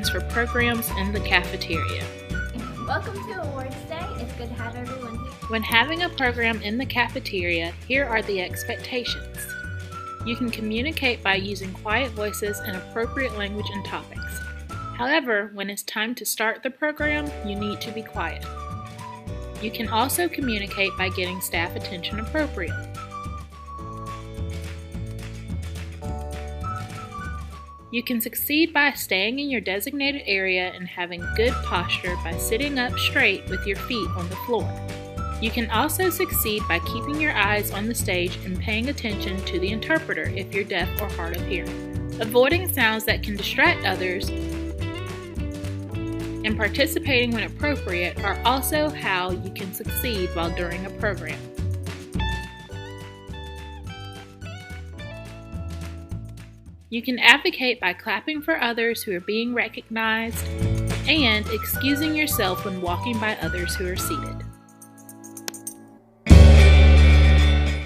expectations for programs in the cafeteria. Welcome to Awards Day. It's good to have everyone here. When having a program in the cafeteria, here are the expectations. You can communicate by using quiet voices and appropriate language and topics. However, when it's time to start the program, you need to be quiet. You can also communicate by getting staff attention appropriately. You can succeed by staying in your designated area and having good posture by sitting up straight with your feet on the floor. You can also succeed by keeping your eyes on the stage and paying attention to the interpreter if you're deaf or hard of hearing. Avoiding sounds that can distract others and participating when appropriate are also how you can succeed while during a program. You can advocate by clapping for others who are being recognized and excusing yourself when walking by others who are seated.